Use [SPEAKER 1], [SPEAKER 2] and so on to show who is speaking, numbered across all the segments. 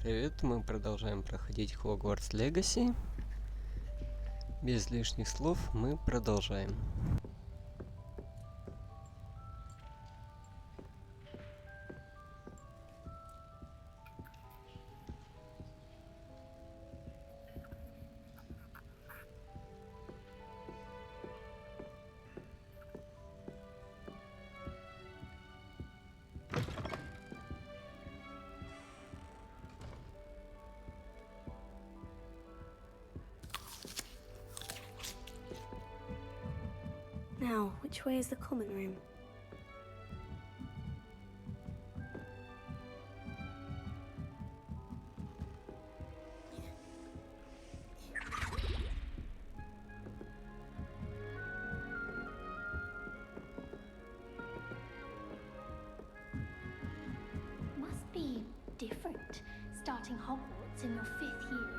[SPEAKER 1] привет! Мы продолжаем проходить Hogwarts Legacy. Без лишних слов мы продолжаем.
[SPEAKER 2] Now, which way is the common room?
[SPEAKER 3] Must be different, starting Hogwarts in your 5th year.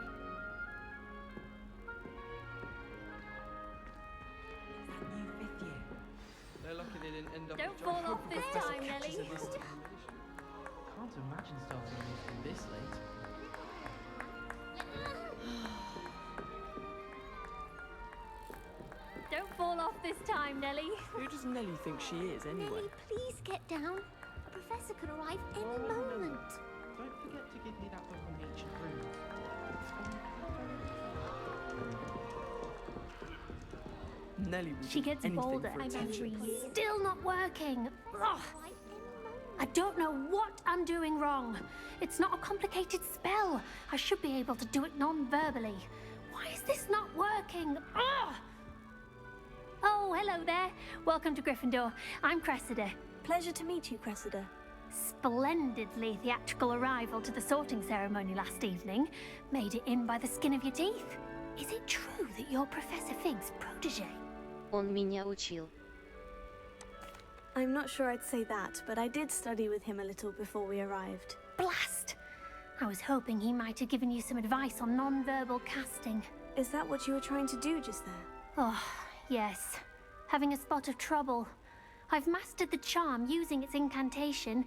[SPEAKER 4] They're lucky they didn't end up
[SPEAKER 3] Don't fall off this time, Nelly.
[SPEAKER 4] Can't imagine starting a meeting this late.
[SPEAKER 3] Don't fall off this time, Nelly.
[SPEAKER 5] Who does Nelly think she is, anyway?
[SPEAKER 3] Nelly, please get down. A professor could arrive any moment.
[SPEAKER 4] Don't forget to give me that book on the ancient runes.
[SPEAKER 5] Nelly will
[SPEAKER 3] She
[SPEAKER 5] do
[SPEAKER 3] gets
[SPEAKER 5] anything
[SPEAKER 3] bolder
[SPEAKER 5] for attention.
[SPEAKER 3] every year. Still not working. Ugh. I don't know what I'm doing wrong. It's not a complicated spell. I should be able to do it non-verbally. Why is this not working? Ugh. Oh, hello there. Welcome to Gryffindor. I'm Cressida.
[SPEAKER 2] Pleasure to meet you, Cressida.
[SPEAKER 3] Splendidly theatrical arrival to the sorting ceremony last evening. Made it in by the skin of your teeth. Is it true that you're Professor Fig's protege?
[SPEAKER 6] Он меня учил.
[SPEAKER 2] I'm not sure I'd say that, but I did study with him a little before we arrived.
[SPEAKER 3] Blast! I was hoping he might have given you some advice on non-verbal casting.
[SPEAKER 2] Is that what you were trying to do just there?
[SPEAKER 3] Oh, yes. Having a spot of trouble. I've mastered the charm using its incantation,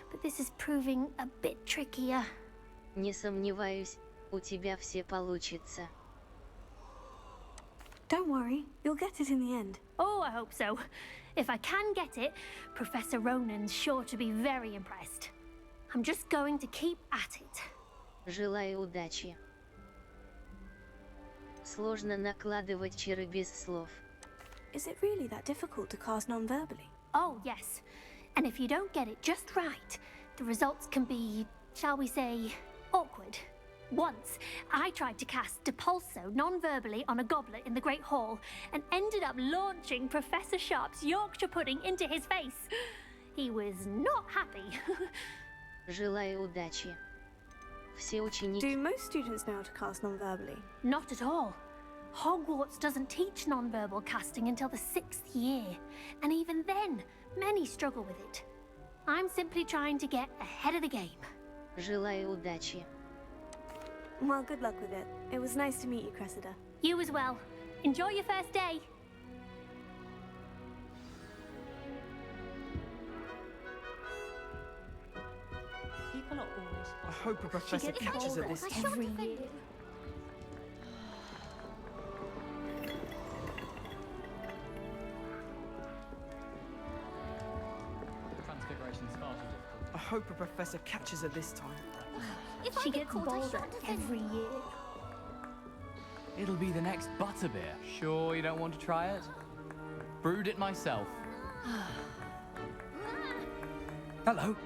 [SPEAKER 3] but this is proving a bit trickier.
[SPEAKER 6] Не сомневаюсь, у тебя все получится.
[SPEAKER 2] Don't worry, you'll get it in the end.
[SPEAKER 3] Oh, I hope so. If I can get it, Professor Ronan's sure to be very impressed. I'm just going to keep at it.
[SPEAKER 6] Желаю удачи. Сложно накладывать чары без слов.
[SPEAKER 2] Is it really that difficult to cast non-verbally?
[SPEAKER 3] Oh, yes. And if you don't get it just right, the results can be, shall we say, awkward. Once, I tried to cast Depulso non-verbally on a goblet in the Great Hall and ended up launching Professor Sharp's Yorkshire pudding into his face. He was not happy.
[SPEAKER 6] Желаю удачи. Все ученики...
[SPEAKER 2] Do most students know how to cast non-verbally?
[SPEAKER 3] Not at all. Hogwarts doesn't teach non-verbal casting until the 6th year, and even then, many struggle with it. I'm simply trying to get ahead of the game.
[SPEAKER 6] Желаю удачи.
[SPEAKER 2] Well, good luck with it. It was nice to meet you, Cressida.
[SPEAKER 3] You as well. Enjoy your first day.
[SPEAKER 4] People are always...
[SPEAKER 5] I hope a professor
[SPEAKER 3] gets
[SPEAKER 5] catches her
[SPEAKER 3] bolder
[SPEAKER 5] this
[SPEAKER 3] every
[SPEAKER 5] time.
[SPEAKER 3] year.
[SPEAKER 4] Transfiguration's far too difficult.
[SPEAKER 5] I hope a professor catches her this time.
[SPEAKER 3] She gets bolder every year.
[SPEAKER 7] It'll be the next butterbeer. Sure you don't want to try it? Brewed it myself. Hello,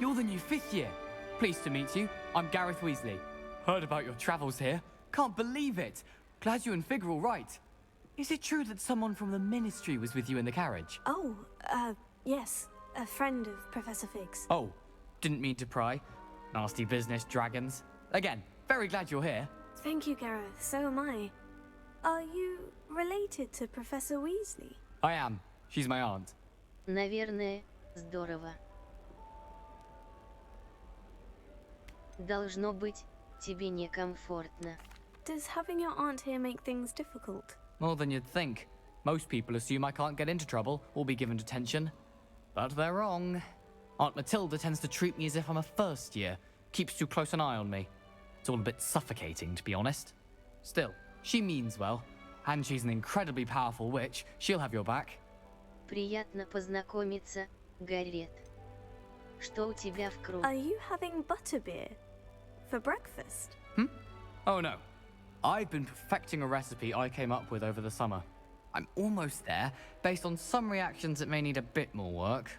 [SPEAKER 7] you're the new 5th year. Pleased to meet you. I'm Gareth Weasley. Heard about your travels here. Can't believe it. Glad you and Fig are all right. Is it true that someone from the Ministry was with you in the carriage?
[SPEAKER 2] Oh, yes. A friend of Professor Fig's.
[SPEAKER 7] Oh, didn't mean to pry. Nasty business, dragons. Again, very glad you're here.
[SPEAKER 2] Thank you, Gareth. So am I. Are you related to Professor Weasley?
[SPEAKER 7] I am. She's my aunt.
[SPEAKER 6] Наверное, здорово. Должно быть, тебе некомфортно.
[SPEAKER 2] Does having your aunt here make things difficult?
[SPEAKER 7] More than you'd think. Most people assume I can't get into trouble or be given detention. But they're wrong. Aunt Matilda tends to treat me as if I'm a first year, keeps too close an eye on me. It's all a bit suffocating, to be honest. Still, she means well, and she's an incredibly powerful witch. She'll have your back.
[SPEAKER 6] Приятно познакомиться, Гаррет. Что у тебя в круг?
[SPEAKER 2] Are you having butterbeer for breakfast?
[SPEAKER 7] Oh no. I've been perfecting a recipe I came up with over the summer. I'm almost there, based on some reactions that may need a bit more work.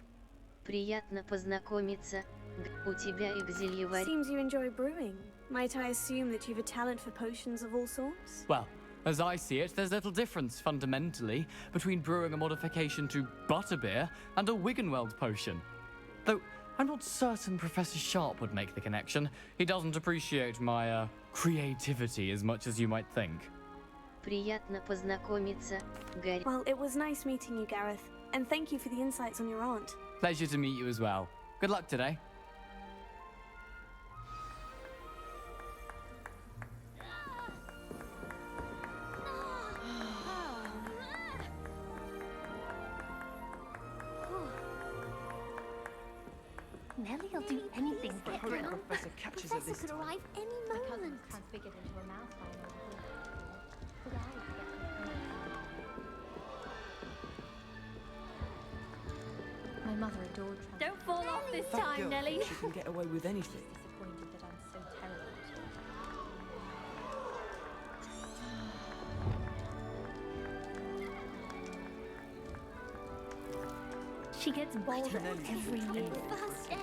[SPEAKER 6] Приятно познакомиться. У тебя экзельеварь.
[SPEAKER 2] Seems you enjoy brewing. Might I assume that you've a talent for potions of all sorts?
[SPEAKER 7] Well, as I see it, there's little difference, fundamentally, between brewing a modification to butterbeer and a Wiggenweld potion. Though, I'm not certain Professor Sharp would make the connection. He doesn't appreciate my, creativity as much as you might think.
[SPEAKER 6] Приятно познакомиться, Гаррет.
[SPEAKER 2] Well, it was nice meeting you, Gareth. And thank you for the insights on your aunt.
[SPEAKER 7] Pleasure to meet you as well. Good luck today.
[SPEAKER 3] Nellie'll do anything for a thrill.
[SPEAKER 5] Professor catches her this
[SPEAKER 3] Professor could
[SPEAKER 5] time.
[SPEAKER 3] arrive any
[SPEAKER 8] My cousin
[SPEAKER 3] moment.
[SPEAKER 8] was transfigured into a mouse by an old witch. Could I get my mother adored transfiguration.
[SPEAKER 3] Don't fall off this
[SPEAKER 5] That
[SPEAKER 3] time,
[SPEAKER 5] girl
[SPEAKER 3] Nellie.
[SPEAKER 5] thinks she can get away with anything.
[SPEAKER 8] Disappointed that I'm so terrible at it.
[SPEAKER 3] She gets bolder every year.
[SPEAKER 2] First day.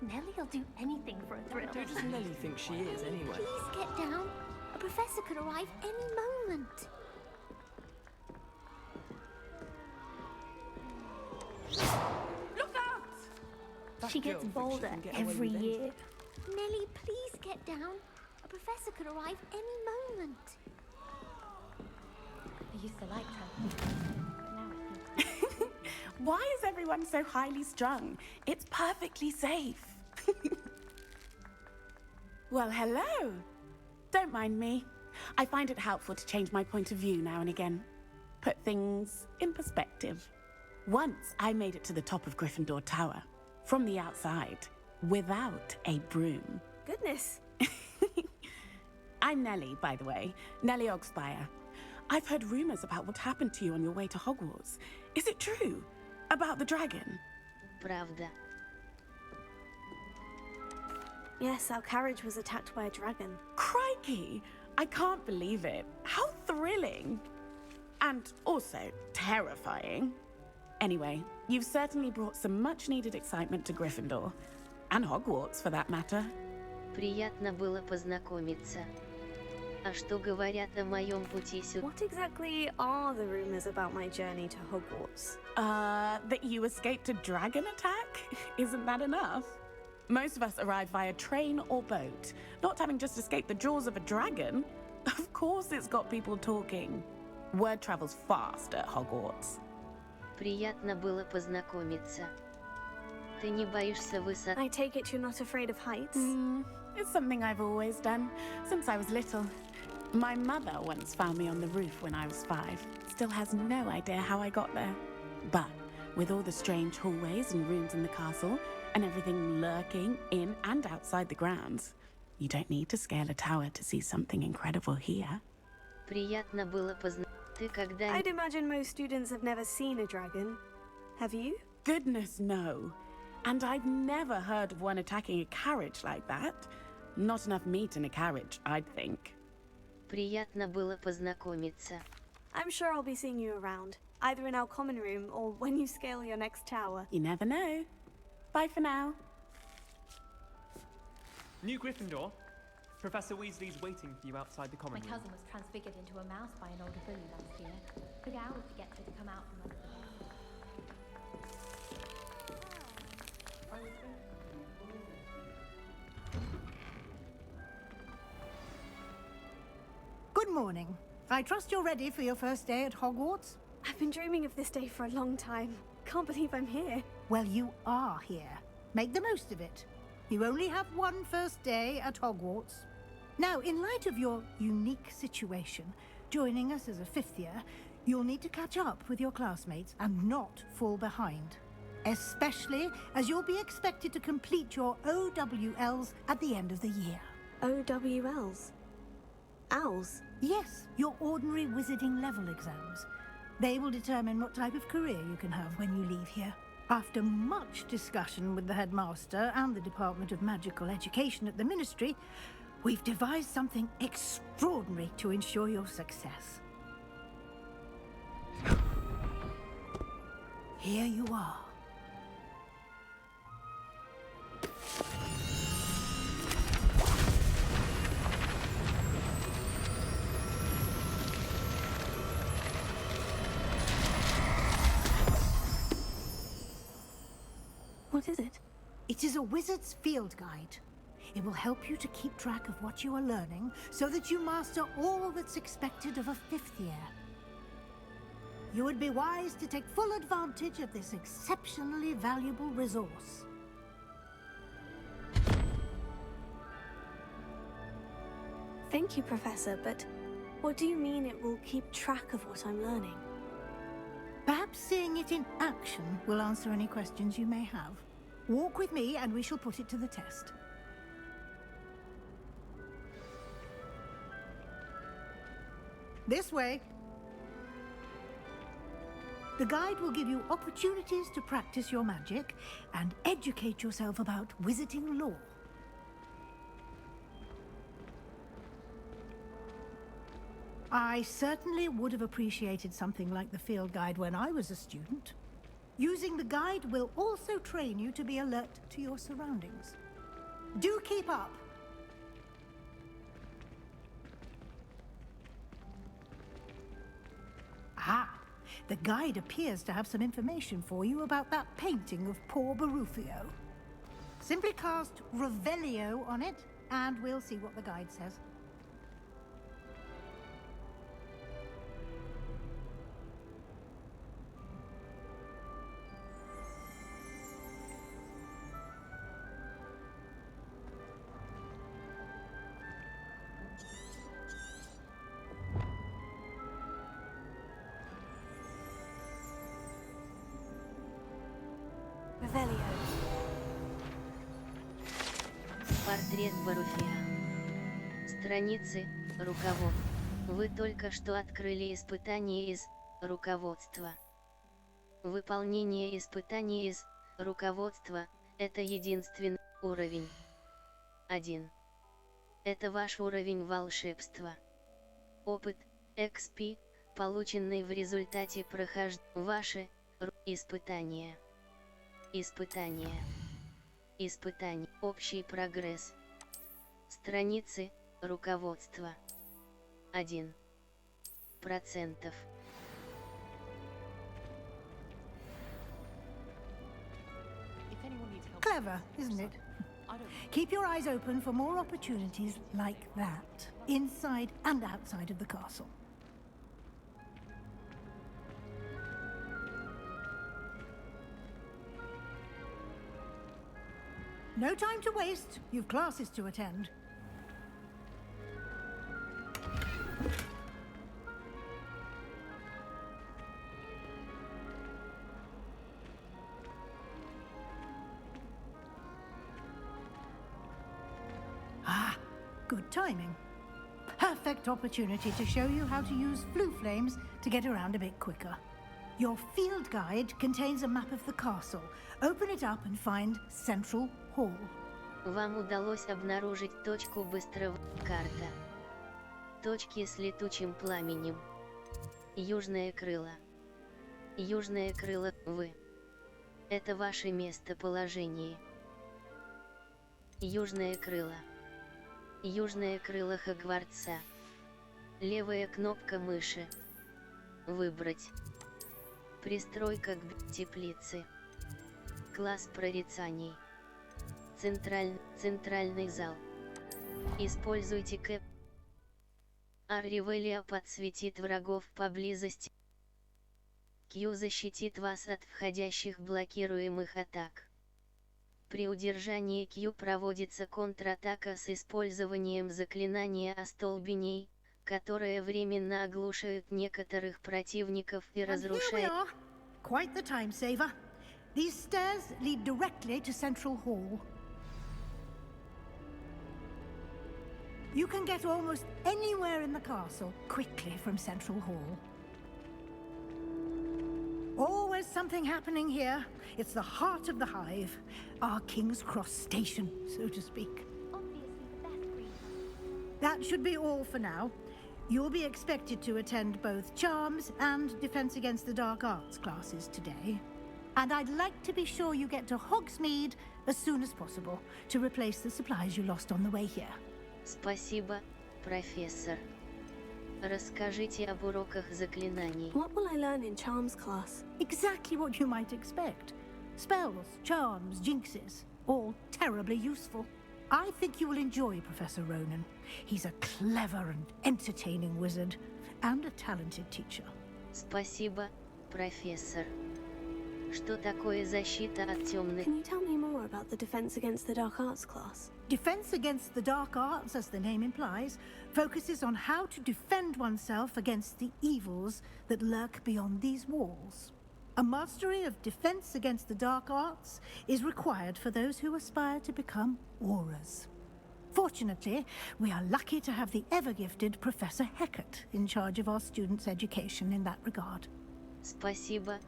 [SPEAKER 3] Nellie'll do anything for a thrill.
[SPEAKER 5] Who does Nellie think she is, anyway?
[SPEAKER 3] Please get down. A professor could arrive any moment.
[SPEAKER 5] That
[SPEAKER 3] She
[SPEAKER 5] girl
[SPEAKER 3] gets
[SPEAKER 5] thinks she
[SPEAKER 3] bolder
[SPEAKER 5] can get away
[SPEAKER 3] every
[SPEAKER 5] with anything.
[SPEAKER 3] year. Nellie, please get down. A professor could arrive any moment.
[SPEAKER 8] I used to like her. But now I think
[SPEAKER 9] Why is everyone so highly strung? It's perfectly safe. Well, hello. Don't mind me. I find it helpful to change my point of view now and again. Put things in perspective. Once I made it to the top of Gryffindor Tower, from the outside, without a broom.
[SPEAKER 2] Goodness.
[SPEAKER 9] I'm Nellie, by the way. Nellie Ogspire. I've heard rumors about what happened to you on your way to Hogwarts. Is it true? About the dragon?
[SPEAKER 6] Правда.
[SPEAKER 2] Yes, our carriage was attacked by a dragon.
[SPEAKER 9] Crikey! I can't believe it. How thrilling! And also terrifying. Anyway, you've certainly brought some much-needed excitement to Gryffindor. And Hogwarts, for that matter.
[SPEAKER 6] Приятно было познакомиться. А что говорят о моем пути сюда?
[SPEAKER 2] What exactly are the rumors about my journey to Hogwarts?
[SPEAKER 9] That you escaped a dragon attack? Isn't that enough? Most of us arrive via train or boat, not having just escaped the jaws of a dragon. Of course it's got people talking. Word travels fast at Hogwarts.
[SPEAKER 6] Приятно было познакомиться. Ты не боишься высоты?
[SPEAKER 2] I take it you're not afraid of heights?
[SPEAKER 9] It's something I've always done, since I was little. My mother once found me on the roof when I was 5. Still has no idea how I got there. But with all the strange hallways and rooms in the castle, and everything lurking in and outside the grounds, you don't need to scale a tower to see something incredible here.
[SPEAKER 6] Приятно было познакомиться. Ты когда...
[SPEAKER 2] I'd imagine most students have never seen a dragon. Have you?
[SPEAKER 9] Goodness, no. And I've never heard of one attacking a carriage like that. Not enough meat in a carriage, I'd think.
[SPEAKER 6] Приятно было познакомиться.
[SPEAKER 2] I'm sure I'll be seeing you around, either in our common room or when you scale your next tower.
[SPEAKER 9] You never know. Bye for now.
[SPEAKER 4] New Gryffindor. Professor Weasley's waiting for you outside the
[SPEAKER 8] my
[SPEAKER 4] common room.
[SPEAKER 8] cousin was transfigured into a mouse by an older bully last year. Took hours to get her to come out from under the bed.
[SPEAKER 10] Good morning. I trust you're ready for your first day at Hogwarts?
[SPEAKER 2] I've been dreaming of this day for a long time. Can't believe I'm here.
[SPEAKER 10] Well, you are here. Make the most of it. You only have one first day at Hogwarts. Now, in light of your unique situation, joining us as a fifth year, you'll need to catch up with your classmates and not fall behind. Especially as you'll be expected to complete your OWLs at the end of the year.
[SPEAKER 2] OWLs? Owls?
[SPEAKER 10] Yes, your ordinary wizarding level exams. They will determine what type of career you can have when you leave here. After much discussion with the headmaster and the Department of Magical Education at the Ministry, we've devised something extraordinary to ensure your success. Here you are.
[SPEAKER 2] What is it?
[SPEAKER 10] It is a wizard's field guide. It will help you to keep track of what you are learning so that you master all that's expected of a fifth year. You would be wise to take full advantage of this exceptionally valuable resource.
[SPEAKER 2] Thank you, Professor, but what do you mean it will keep track of what I'm learning?
[SPEAKER 10] Perhaps seeing it in action will answer any questions you may have. Walk with me and we shall put it to the test. This way. The guide will give you opportunities to practice your magic and educate yourself about wizarding lore. I certainly would have appreciated something like the field guide when I was a student. Using the guide will also train you to be alert to your surroundings. Do keep up! Ah, the guide appears to have some information for you about that painting of poor Barufio. Simply cast Revelio on it, and we'll see what the guide says.
[SPEAKER 6] Портрет Баруфия. Страницы, руководство. Вы только что открыли испытание из руководства. Выполнение испытаний из руководства – это единственный уровень. 1. Это ваш уровень волшебства. Опыт, XP, полученный в результате прохождения. Ваши испытания. Испытания. Испытание. Общий прогресс. Страницы, руководство. 1%.
[SPEAKER 10] Clever, isn't it? Keep your eyes open for more opportunities like that, inside and outside of the castle. No time to waste. You've classes to attend. Ah, good timing. Perfect opportunity to show you how to use flue flames to get around a bit quicker. Your field guide contains a map of the castle. Open it up and find Central Hall.
[SPEAKER 6] Вам удалось обнаружить точку быстрого. Карта. Точки с летучим пламенем. Южное крыло. Южное крыло. Вы. Это ваше местоположение. Южное крыло. Южное крыло Хогвартса. Левая кнопка мыши. Выбрать. Пристройка к теплице. Класс прорицаний. Центральный зал. Используйте кэп. Ревелио подсветит врагов поблизости. Q защитит вас от входящих блокируемых атак. При удержании Q проводится контратака с использованием заклинания остолбеней, которые временно оглушают некоторых противников и
[SPEAKER 10] And here we
[SPEAKER 6] разрушают...
[SPEAKER 10] are. Quite the time saver. These stairs lead directly to Central Hall. You can get almost anywhere in the castle quickly from Central Hall. Always something happening here. It's the heart of the hive. Our King's Cross station, so to speak.
[SPEAKER 8] Obviously the best greenhouse.
[SPEAKER 10] That should be all for now. You'll be expected to attend both Charms and Defense Against the Dark Arts classes today. And I'd like to be sure you get to Hogsmeade as soon as possible to replace the supplies you lost on the way here.
[SPEAKER 6] Спасибо, профессор. Расскажите об уроках заклинаний.
[SPEAKER 2] What will I learn in Charms class?
[SPEAKER 10] Exactly what you might expect. Spells, charms, jinxes, all terribly useful. I think you will enjoy Professor Ronan. He's a clever and entertaining wizard, and a talented teacher.
[SPEAKER 6] Спасибо, профессор. Что такое защита от темных?
[SPEAKER 2] Can you tell me more about the Defense Against the Dark Arts class?
[SPEAKER 10] Defense Against the Dark Arts, as the name implies, focuses on how to defend oneself against the evils that lurk beyond these walls. A mastery of Defense Against the Dark Arts is required for those who aspire to become auras. Fortunately, we are lucky to have the ever-gifted Professor Hecat in charge of our students' education in that regard.
[SPEAKER 6] Спасибо.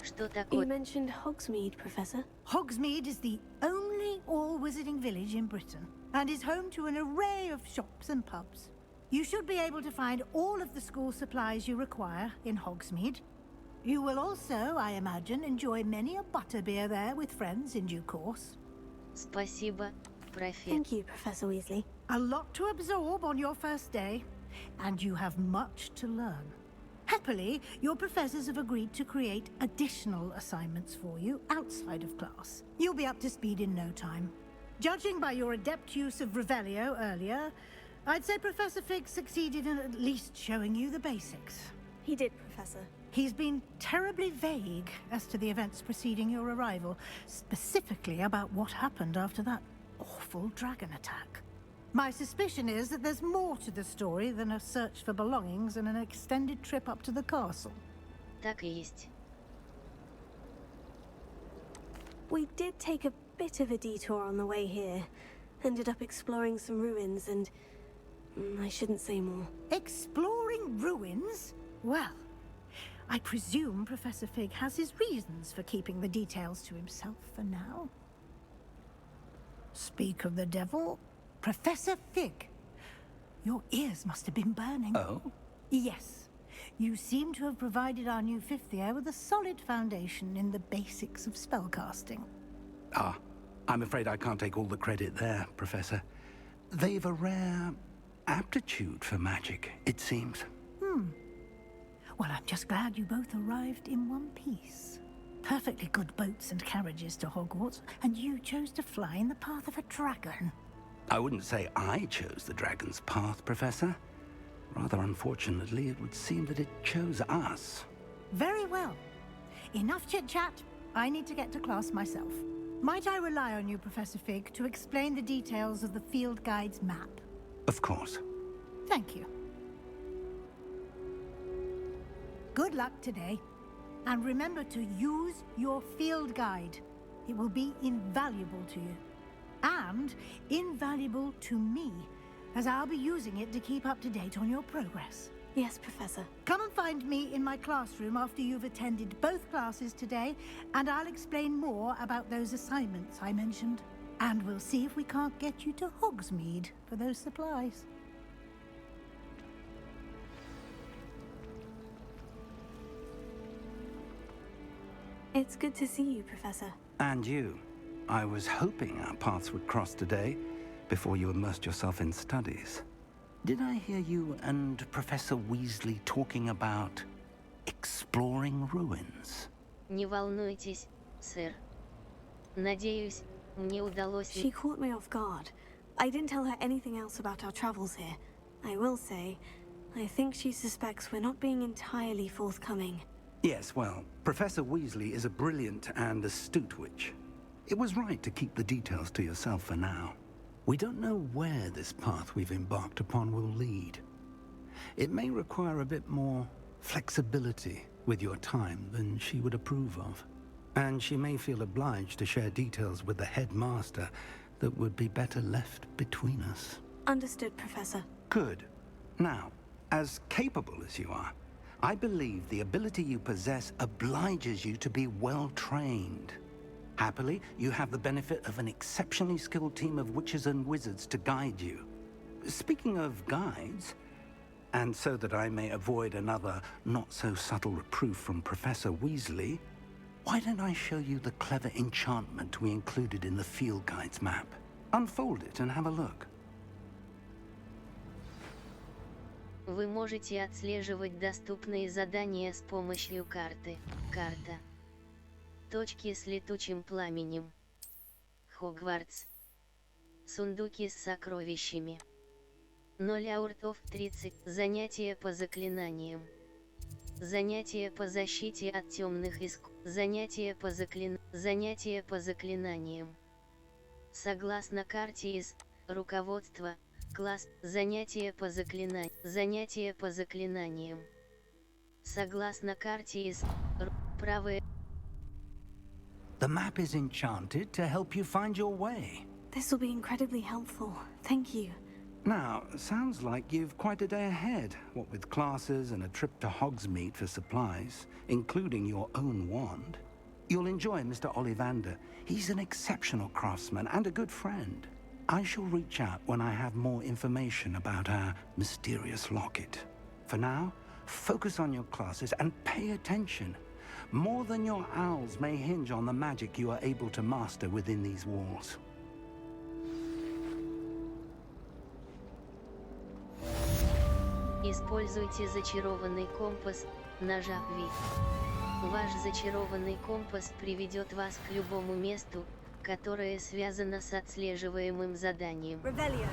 [SPEAKER 6] Что
[SPEAKER 2] You
[SPEAKER 6] такое?
[SPEAKER 2] mentioned Hogsmeade, Professor.
[SPEAKER 10] Hogsmeade is the only all-wizarding village in Britain and is home to an array of shops and pubs. You should be able to find all of the school supplies you require in Hogsmeade. You will also, I imagine, enjoy many a butterbeer there with friends in due course.
[SPEAKER 6] Спасибо, профессор.
[SPEAKER 2] Thank you, Professor Weasley.
[SPEAKER 10] A lot to absorb on your first day, and you have much to learn. Happily, your professors have agreed to create additional assignments for you outside of class. You'll be up to speed in no time. Judging by your adept use of Revelio earlier, I'd say Professor Fig succeeded in at least showing you the basics.
[SPEAKER 2] He did, Professor.
[SPEAKER 10] He's been terribly vague as to the events preceding your arrival, specifically about what happened after that awful dragon attack. My suspicion is that there's more to the story than a search for belongings and an extended trip up to the castle.
[SPEAKER 6] Так и есть.
[SPEAKER 2] We did take a bit of a detour on the way here. Ended up exploring some ruins and... I shouldn't say more.
[SPEAKER 10] Exploring ruins? Well, I presume Professor Fig has his reasons for keeping the details to himself for now. Speak of the devil, Professor Fig. Your ears must have been burning.
[SPEAKER 11] Oh?
[SPEAKER 10] Yes. You seem to have provided our new fifth year with a solid foundation in the basics of spellcasting.
[SPEAKER 11] Ah, I'm afraid I can't take all the credit there, Professor. They've a rare aptitude for magic, it seems.
[SPEAKER 10] Well, I'm just glad you both arrived in one piece. Perfectly good boats and carriages to Hogwarts, and you chose to fly in the path of a dragon.
[SPEAKER 11] I wouldn't say I chose the dragon's path, Professor. Rather unfortunately, it would seem that it chose us.
[SPEAKER 10] Very well. Enough chit-chat. I need to get to class myself. Might I rely on you, Professor Fig, to explain the details of the field guide's map?
[SPEAKER 11] Of course.
[SPEAKER 10] Thank you. Good luck today. And remember to use your field guide. It will be invaluable to you. And invaluable to me, as I'll be using it to keep up to date on your progress.
[SPEAKER 2] Yes, Professor.
[SPEAKER 10] Come and find me in my classroom after you've attended both classes today, and I'll explain more about those assignments I mentioned. And we'll see if we can't get you to Hogsmeade for those supplies.
[SPEAKER 2] It's good to see you, Professor.
[SPEAKER 11] And you. I was hoping our paths would cross today, before you immersed yourself in studies. Did I hear you and Professor Weasley talking about exploring ruins?
[SPEAKER 6] Не волнуйтесь, сэр. Надеюсь, мне удалось...
[SPEAKER 2] She caught me off guard. I didn't tell her anything else about our travels here. I will say, I think she suspects we're not being entirely forthcoming.
[SPEAKER 11] Yes, well, Professor Weasley is a brilliant and astute witch. It was right to keep the details to yourself for now. We don't know where this path we've embarked upon will lead. It may require a bit more flexibility with your time than she would approve of. And she may feel obliged to share details with the headmaster that would be better left between us.
[SPEAKER 2] Understood, Professor.
[SPEAKER 11] Good. Now, as capable as you are, I believe the ability you possess obliges you to be well trained. Happily, you have the benefit of an exceptionally skilled team of witches and wizards to guide you. Speaking of guides, and so that I may avoid another not-so-subtle reproof from Professor Weasley, why don't I show you the clever enchantment we included in the field guide's map? Unfold it and have a look.
[SPEAKER 6] Вы можете отслеживать доступные задания с помощью карты. Карта. Точки с летучим пламенем. Хогвартс. Сундуки с сокровищами. 0 ауртов 30. Занятия по заклинаниям. Занятия по защите от темных искусств. Занятия по заклинаниям. Согласно карте из руководства, класс, занятия по заклинаниям. Согласно карте из правые.
[SPEAKER 11] The map is enchanted to help you find your way.
[SPEAKER 2] This will be incredibly helpful. Thank you.
[SPEAKER 11] Now, sounds like you've quite a day ahead, what with classes and a trip to Hogsmeade for supplies, including your own wand. You'll enjoy Mr. Ollivander. He's an exceptional craftsman and a good friend. I shall reach out when I have more information about our mysterious locket. For now, focus on your classes and pay attention. More than your owls may hinge on the magic you are able to master within these walls.
[SPEAKER 6] Используйте зачарованный компас, нажав V. Ваш зачарованный компас приведет вас к любому месту, которое связано с отслеживаемым заданием.
[SPEAKER 2] Revelio.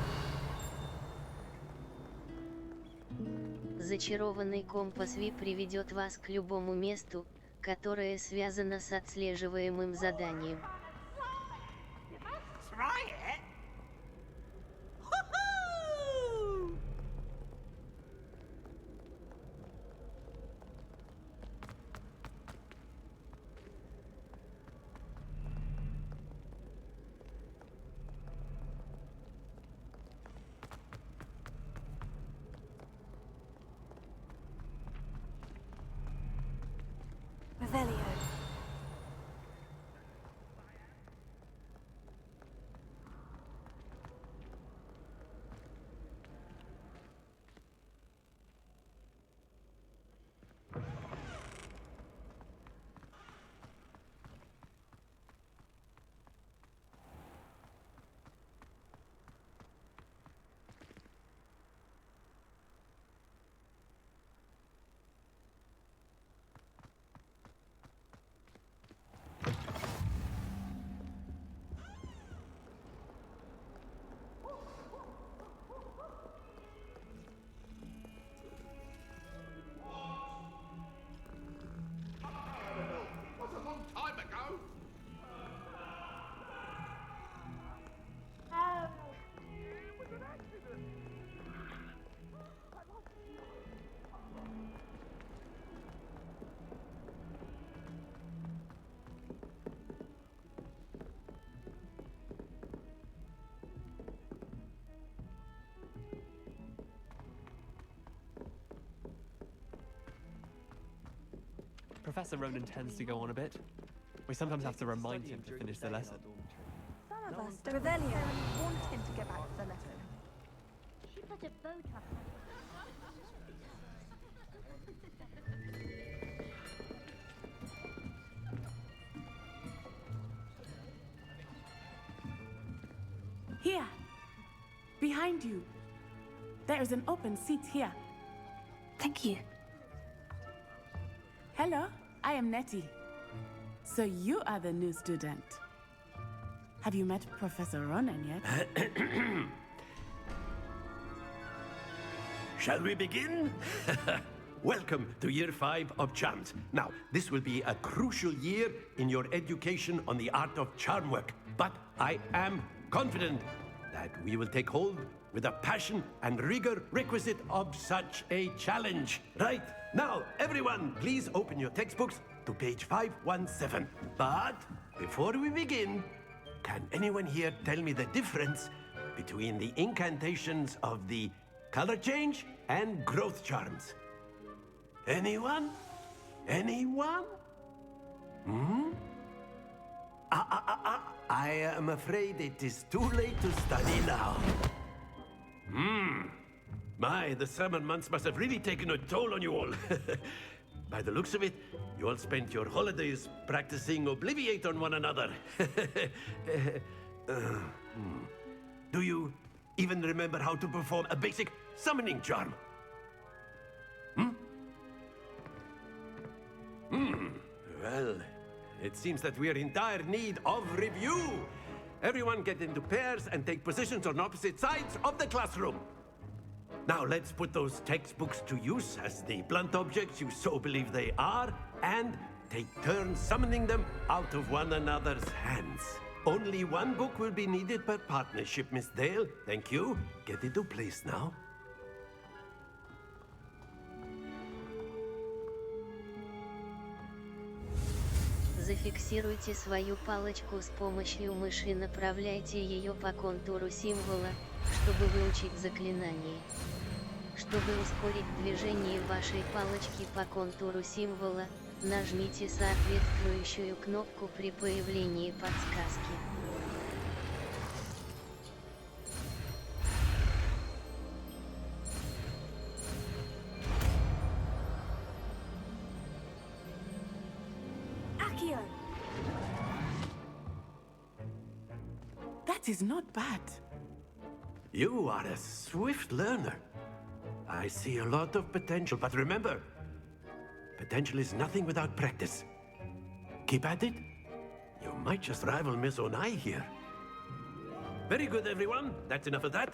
[SPEAKER 6] Зачарованный компас V приведет вас к любому месту, которое связано с отслеживаемым заданием.
[SPEAKER 2] Revelio.
[SPEAKER 12] Professor Ronan tends to go on a bit. We sometimes have to remind him to finish the lesson.
[SPEAKER 8] Some of us don't
[SPEAKER 2] Revelio.
[SPEAKER 8] necessarily want him to get back to the lesson.
[SPEAKER 3] She put a bow tie.
[SPEAKER 9] Here. Behind you. There is an open seat here.
[SPEAKER 2] Thank you.
[SPEAKER 9] Hello, I am Nettie. So you are the new student. Have you met Professor Ronan yet?
[SPEAKER 13] Shall we begin? Welcome to Year 5 of Charms. Now, this will be a crucial year in your education on the art of charm work. But I am confident that we will take hold with the passion and rigor requisite of such a challenge. Right? Now, everyone, please open your textbooks to page 517. But before we begin, can anyone here tell me the difference between the incantations of the color change and growth charms? Anyone? Anyone? Hmm? I am afraid it is too late to study now. My, the summer months must have really taken a toll on you all. By the looks of it, you all spent your holidays practicing Obliviate on one another. Do you even remember how to perform a basic summoning charm? Well, it seems that we are in dire need of review. Everyone get into pairs and take positions on opposite sides of the classroom. Now let's put those textbooks to use as the blunt objects you so believe they are, and take turns summoning them out of one another's hands. Only one book will be needed per partnership, Miss Dale. Thank you. Get into place now.
[SPEAKER 6] Зафиксируйте свою палочку с помощью мыши и направляйте ее по контуру символа, чтобы выучить заклинание. Чтобы ускорить движение вашей палочки по контуру символа, нажмите соответствующую кнопку при появлении подсказки.
[SPEAKER 2] Accio!
[SPEAKER 9] That is not bad.
[SPEAKER 13] You are a swift learner. I see a lot of potential, but remember, potential is nothing without practice. Keep at it. You might just rival Miss Onai here. Very good, everyone. That's enough of that.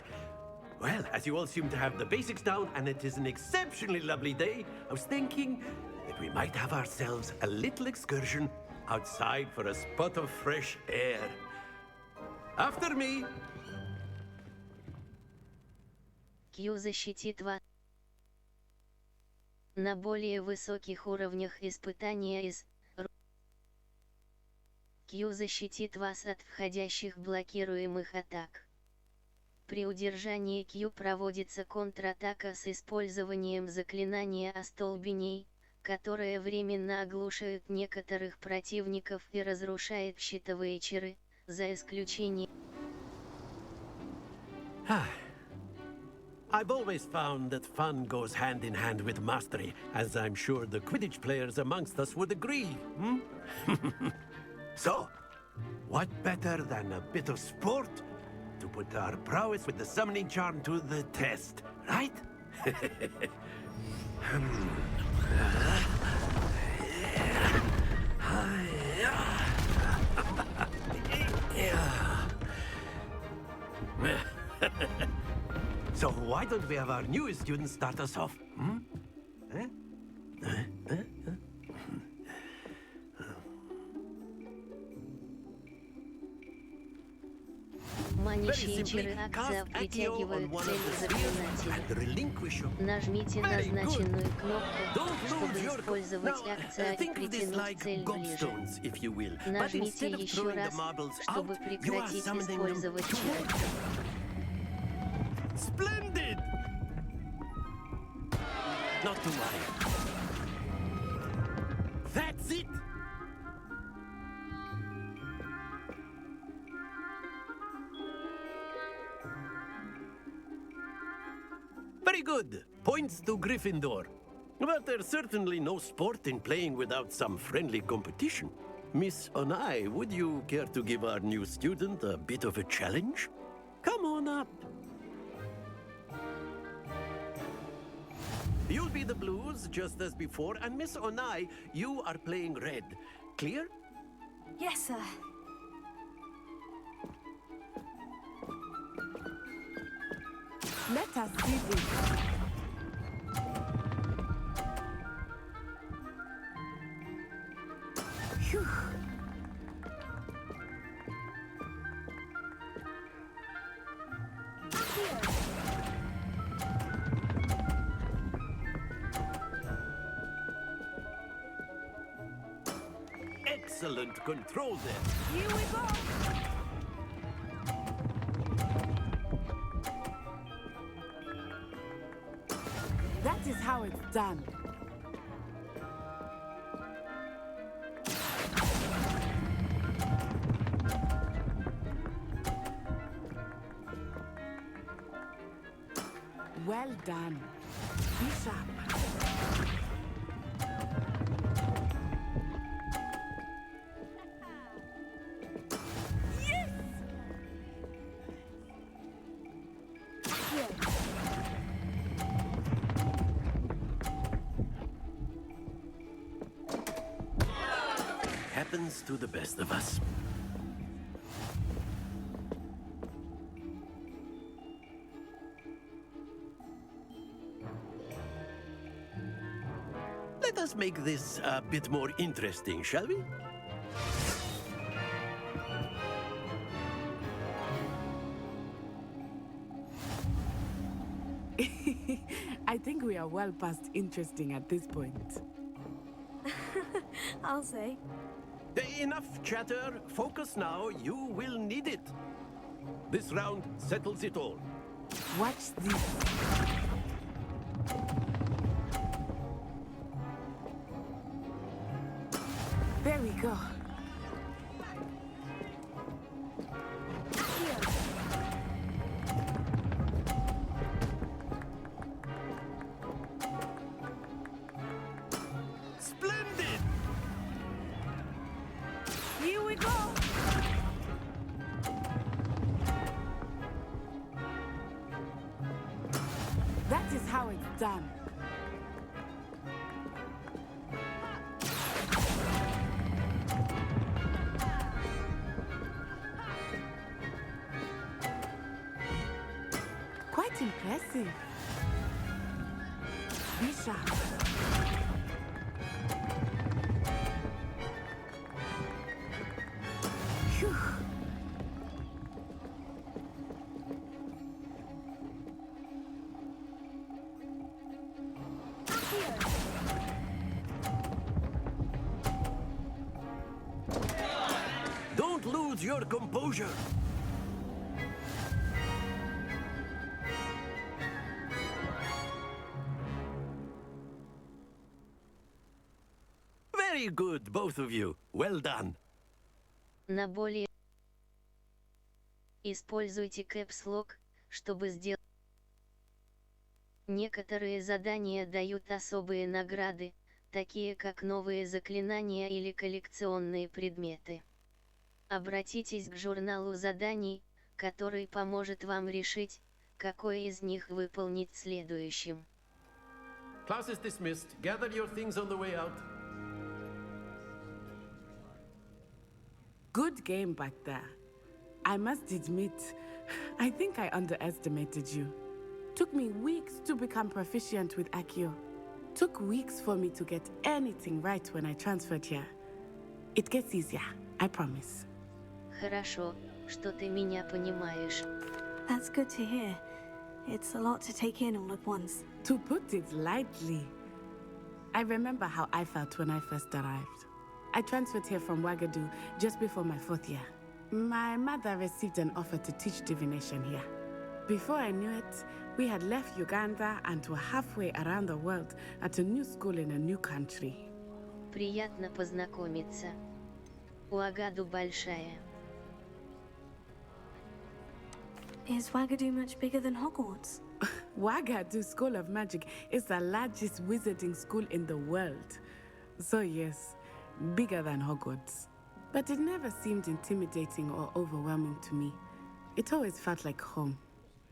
[SPEAKER 13] Well, as you all seem to have the basics down, and it is an exceptionally lovely day, I was thinking that we might have ourselves a little excursion outside for a spot of fresh air. After me.
[SPEAKER 6] Q защитит вас на более высоких уровнях испытания из Q защитит вас от входящих блокируемых атак. При удержании Q проводится контратака с использованием заклинания остолбеней, которое временно оглушает некоторых противников и разрушает щитовые чары, за исключением.
[SPEAKER 13] I've always found that fun goes hand in hand with mastery, as I'm sure the Quidditch players amongst us would agree. So, what better than a bit of sport to put our prowess with the summoning charm to the test, right? So why don't we have our newest student start us off?
[SPEAKER 6] Манящие чары акция притягивают цель заклинателя. Нажмите назначенную кнопку, чтобы использовать акцию и притянуть цель ближе. Нажмите еще раз, чтобы прекратить использовать чары.
[SPEAKER 13] Splendid! Not to worry. That's it! Very good. Points to Gryffindor. But there's certainly no sport in playing without some friendly competition. Miss Onai, would you care to give our new student a bit of a challenge? Come on up. You'll be the blues, just as before, and Miss Onai, you are playing red. Clear?
[SPEAKER 2] Yes, sir.
[SPEAKER 9] Let us do this. Phew.
[SPEAKER 13] Excellent control there.
[SPEAKER 10] Here we go.
[SPEAKER 9] That is how it's done. Well done. Be sharp.
[SPEAKER 13] Happens to the best of us. Let us make this a bit more interesting, shall we?
[SPEAKER 9] I think we are well past interesting at this point.
[SPEAKER 2] I'll say.
[SPEAKER 13] Enough chatter. Focus now. You will need it. This round settles it all.
[SPEAKER 9] Watch this. There we go.
[SPEAKER 13] Splendid!
[SPEAKER 10] Here we go.
[SPEAKER 9] That is how it's done. Quite impressive. Be sharp. Phew.
[SPEAKER 13] Don't lose your composure. Very good, both of you. Well done.
[SPEAKER 6] На более... Используйте Caps Lock, чтобы сделать... Некоторые задания дают особые награды, такие как новые заклинания или коллекционные предметы. Обратитесь к журналу заданий, который поможет вам решить, какое из них выполнить следующим.
[SPEAKER 13] Class is dismissed. Gather your things on the way out.
[SPEAKER 9] Good game back there. I must admit, I think I underestimated you. Took me weeks to become proficient with Accio. Took weeks for me to get anything right when I transferred here. It gets easier, I promise.
[SPEAKER 6] Хорошо, что ты меня понимаешь.
[SPEAKER 2] That's good to hear. It's a lot to take in all at once.
[SPEAKER 9] To put it lightly, I remember how I felt when I first arrived. I transferred here from Ouagadougou just before my 4th year. My mother received an offer to teach divination here. Before I knew it, we had left Uganda and were halfway around the world at a new school in a new country.
[SPEAKER 6] Приятно познакомиться. Ouagadougou большая.
[SPEAKER 2] Is Ouagadougou much bigger than Hogwarts?
[SPEAKER 9] Ouagadougou School of Magic is the largest wizarding school in the world. So yes, bigger than Hogwarts. But it never seemed intimidating or overwhelming to me. It always felt like home.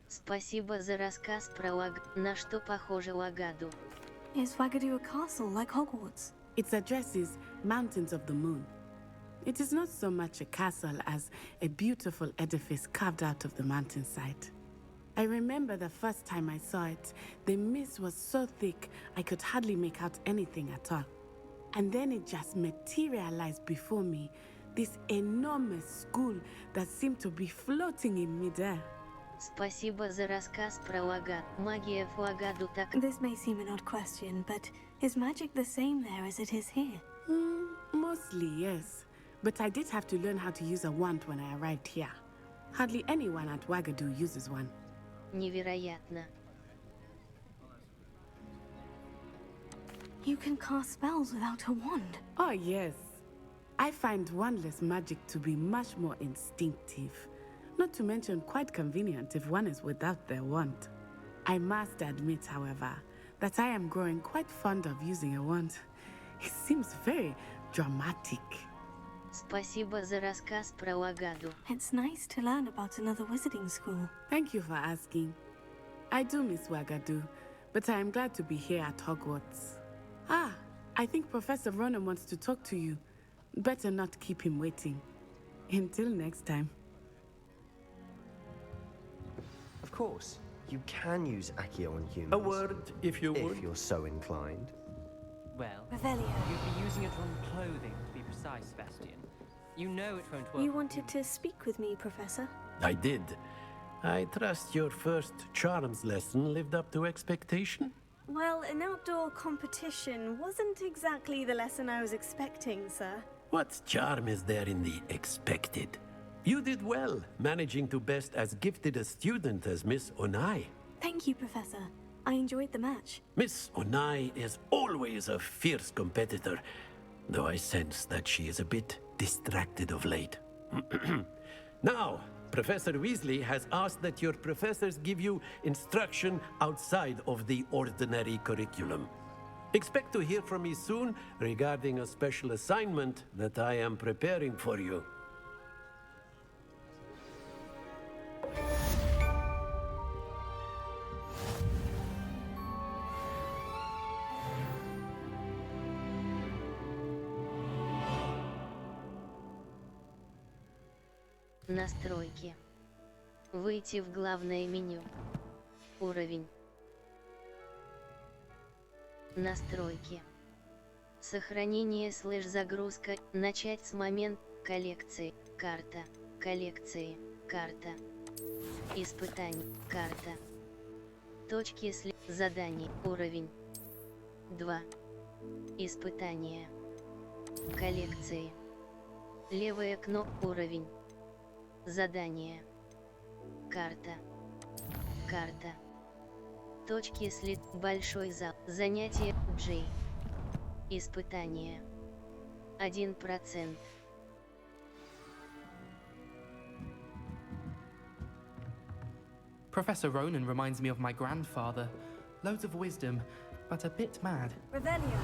[SPEAKER 6] Спасибо за рассказ про на что похоже Ouagadougou.
[SPEAKER 2] Is Ouagadougou a castle like Hogwarts?
[SPEAKER 9] Its address is Mountains of the Moon. It is not so much a castle as a beautiful edifice carved out of the mountainside. I remember the first time I saw it, the mist was so thick I could hardly make out anything at all. And then it just materialized before me, this enormous school that seemed to be floating in midair.
[SPEAKER 6] Спасибо за рассказ про Лага. Магия в Лагаду так...
[SPEAKER 2] This may seem an odd question, but is magic the same there as it is here?
[SPEAKER 9] Mostly, yes. But I did have to learn how to use a wand when I arrived here. Hardly anyone at Wagadu uses one.
[SPEAKER 6] Невероятно.
[SPEAKER 2] You can cast spells without a wand.
[SPEAKER 9] Oh, yes. I find wandless magic to be much more instinctive. Not to mention quite convenient if one is without their wand. I must admit, however, that I am growing quite fond of using a wand. It seems very dramatic.
[SPEAKER 6] Спасибо за рассказ про Лагаду.
[SPEAKER 2] It's nice to learn about another wizarding school.
[SPEAKER 9] Thank you for asking. I do miss Wagadu, but I am glad to be here at Hogwarts. Ah, I think Professor Ronan wants to talk to you. Better not keep him waiting. Until next time.
[SPEAKER 14] Of course, you can use Accio on humans.
[SPEAKER 13] A word, if you would.
[SPEAKER 14] If you're so inclined.
[SPEAKER 4] Well,
[SPEAKER 2] Revelio.
[SPEAKER 4] you'd be using it on clothing, to be precise, Sebastian. You know it won't work.
[SPEAKER 2] You wanted to speak with me, Professor?
[SPEAKER 13] I did. I trust your first charms lesson lived up to expectation?
[SPEAKER 2] Well, an outdoor competition wasn't exactly the lesson I was expecting, sir.
[SPEAKER 13] What charm is there in the expected? You did well, managing to best as gifted a student as Miss Onai.
[SPEAKER 2] Thank you, Professor. I enjoyed the match.
[SPEAKER 13] Miss Onai is always a fierce competitor, though I sense that she is a bit distracted of late. Now, Professor Weasley has asked that your professors give you instruction outside of the ordinary curriculum. Expect to hear from me soon regarding a special assignment that I am preparing for you.
[SPEAKER 6] Настройки. Выйти в главное меню. Уровень. Настройки. Сохранение /загрузка. Начать с момента коллекции. Карта. Коллекции. Карта. Испытаний. Карта. Точки задание. Уровень. 2. Испытания. Коллекции. Левая кнопка. Уровень. Задание. Карта. Карта. Точки большой зал. Занятие. Джей. Испытание. 1%.
[SPEAKER 4] Professor Ronan reminds me of my grandfather. Loads of wisdom, but a bit mad.
[SPEAKER 2] Revelio.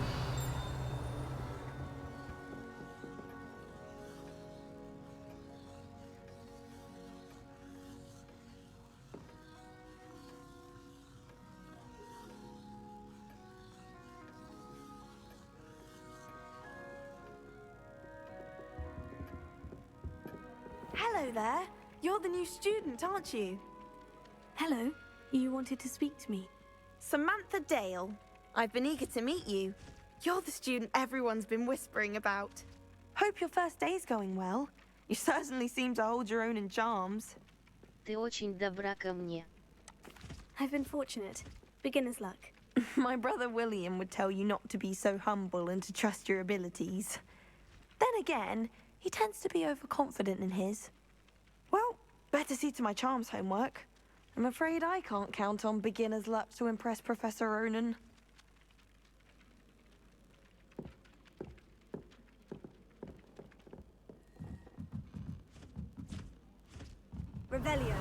[SPEAKER 15] Hello there. You're the new student, aren't you?
[SPEAKER 2] Hello. You wanted to speak to me?
[SPEAKER 15] Samantha Dale. I've been eager to meet you. You're the student everyone's been whispering about. Hope your first day's going well. You certainly seem to hold your own in charms.
[SPEAKER 6] Ты очень добра ко мне.
[SPEAKER 2] I've been fortunate. Beginner's luck.
[SPEAKER 15] My brother William would tell you not to be so humble and to trust your abilities. Then again, he tends to be overconfident in his. Well, better see to my charms homework. I'm afraid I can't count on beginner's luck to impress Professor Ronan.
[SPEAKER 2] Revelio.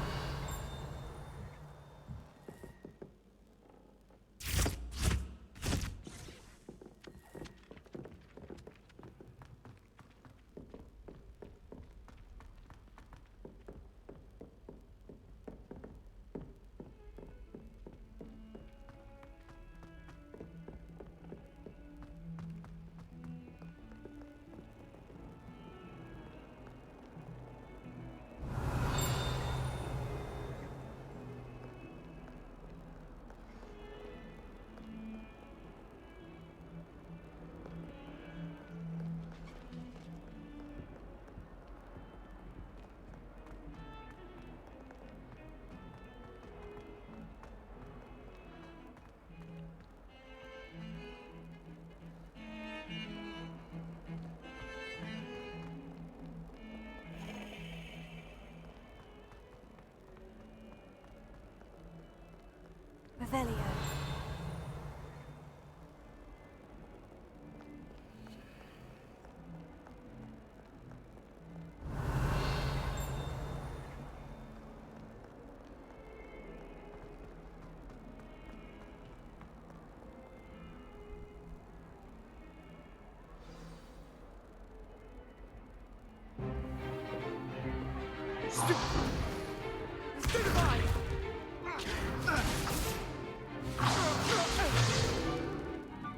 [SPEAKER 2] Revelio.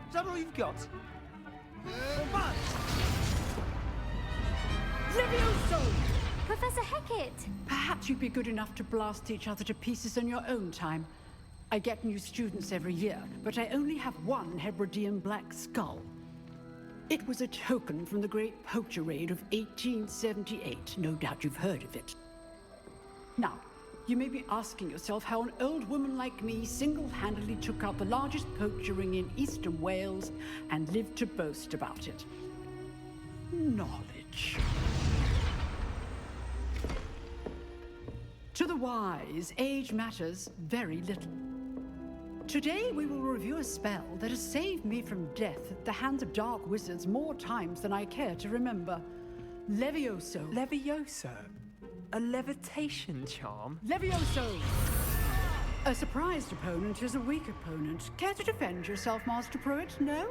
[SPEAKER 5] Is that all you've got?
[SPEAKER 16] Levioso!
[SPEAKER 3] Professor Hecat!
[SPEAKER 16] Perhaps you'd be good enough to blast each other to pieces in your own time. I get new students every year, but I only have one Hebridean black skull. It was a token from the Great Poacher Raid of 1878. No doubt you've heard of it. Now, you may be asking yourself how an old woman like me single-handedly took out the largest poacher ring in eastern Wales and lived to boast about it. Knowledge. To the wise, age matters very little. Today we will review a spell that has saved me from death at the hands of dark wizards more times than I care to remember. Levioso.
[SPEAKER 5] Levioso? A levitation charm?
[SPEAKER 16] Levioso! A surprised opponent is a weak opponent. Care to defend yourself, Master Pruitt? No?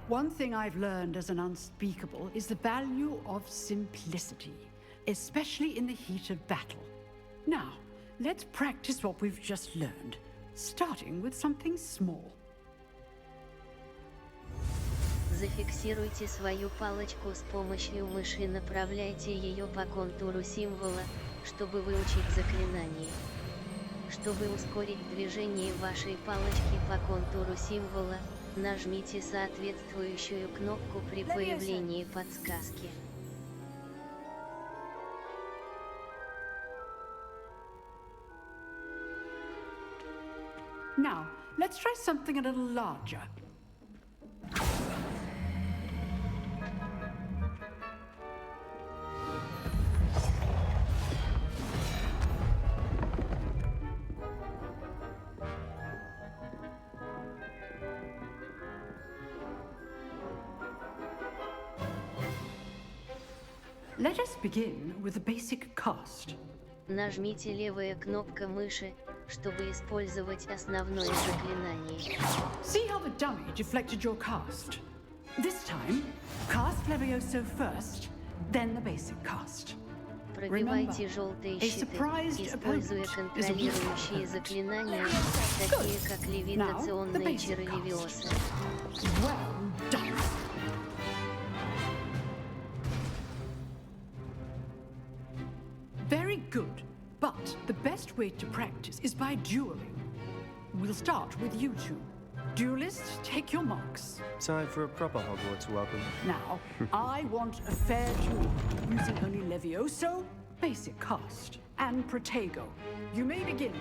[SPEAKER 16] One thing I've learned as an unspeakable is the value of simplicity, especially in the heat of battle. Now, let's practice what we've just learned, starting with something small.
[SPEAKER 6] Зафиксируйте свою палочку с помощью мыши и направляйте ее по контуру символа, чтобы выучить заклинание. Чтобы ускорить движение вашей палочки по контуру символа, нажмите соответствующую кнопку при появлении подсказки.
[SPEAKER 16] Now, let's try something a little larger. Let us begin with the basic cast.
[SPEAKER 6] Нажмите левая кнопка мыши, чтобы использовать основное заклинание.
[SPEAKER 16] See how the dummy deflected your cast? This time, cast Levioso first, then the basic cast.
[SPEAKER 6] Пробивайте желтые щиты, используя контролирующие заклинания, такие как левитационные чары Левиоса.
[SPEAKER 16] Well done. Very good, but the best way to practice is by dueling. We'll start with you two. Duelists, take your marks.
[SPEAKER 14] Time for a proper Hogwarts welcome.
[SPEAKER 16] Now, I want a fair duel, using only Levioso, basic cast, and Protego. You may begin.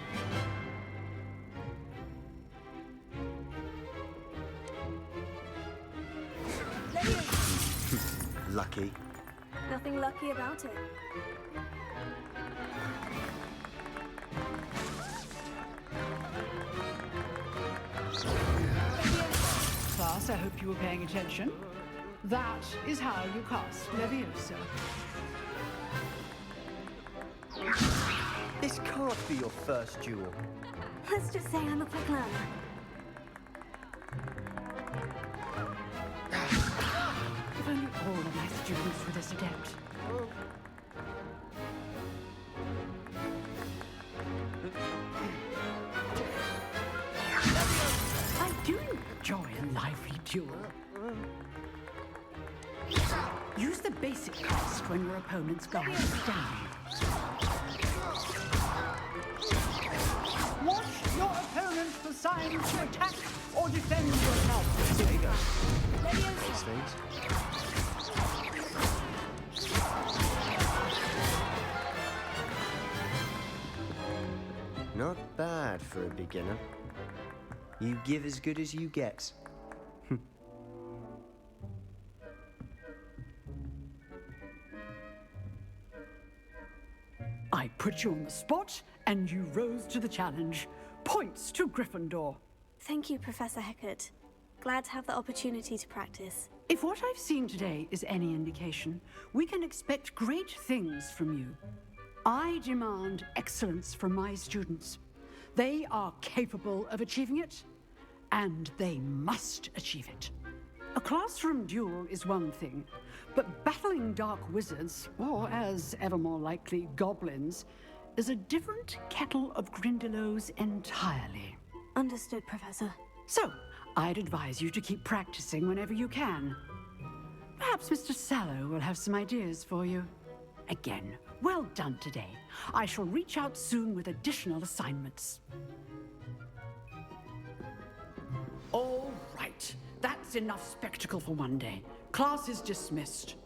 [SPEAKER 14] Lucky.
[SPEAKER 2] Nothing lucky about it.
[SPEAKER 16] Class, I hope you were paying attention. That is how you cast Levioso.
[SPEAKER 14] This can't be your first duel.
[SPEAKER 2] Let's just say I'm a quick learner.
[SPEAKER 16] If only all of my students were this adept. I do enjoy a lively duel. Use the basic cast when your opponent's guard is down. Watch your opponent for signs to attack or defend yourself.
[SPEAKER 14] There you go. These things. Not bad for a beginner. You give as good as you get.
[SPEAKER 16] I put you on the spot, and and you rose to the challenge. Points to Gryffindor.
[SPEAKER 2] Thank you, Professor Heckert. Glad to have the opportunity to practice.
[SPEAKER 16] If what I've seen today is any indication, we can expect great things from you. I demand excellence from my students. They are capable of achieving it, and they must achieve it. A classroom duel is one thing, but battling dark wizards, or as ever more likely, goblins, is a different kettle of Grindylows entirely.
[SPEAKER 2] Understood, Professor.
[SPEAKER 16] So, I'd advise you to keep practicing whenever you can. Perhaps Mr. Sallow will have some ideas for you. Again, well done today. I shall reach out soon with additional assignments. All right. That's enough spectacle for one day. Class is dismissed.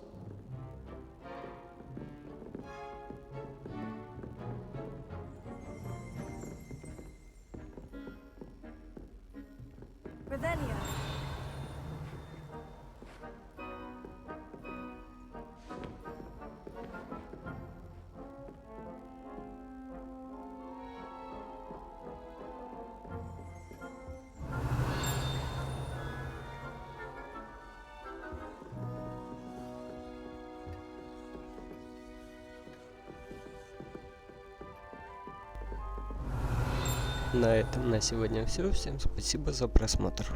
[SPEAKER 2] Revelio.
[SPEAKER 1] На этом на сегодня все. Всем спасибо за просмотр.